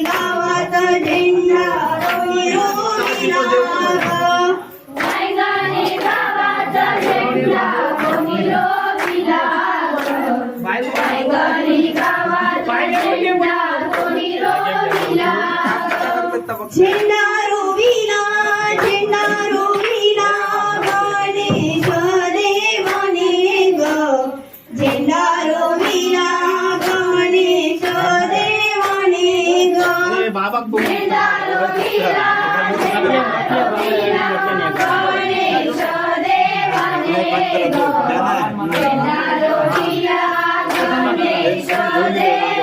गावात झेंडा रोवी रोविला वायगाने गावात झेंडा रोवी रोविला वायगाने गावात झेंडा रोवी रोविला झेंडा रोविला झेंडा रोविला गणेश देवाने ग झेंडा रोविला गणेश देवाने ग झेंडा रोविला झेंडा रोविला गणेश देवाने ग झेंडा रोविला गणेश देवाने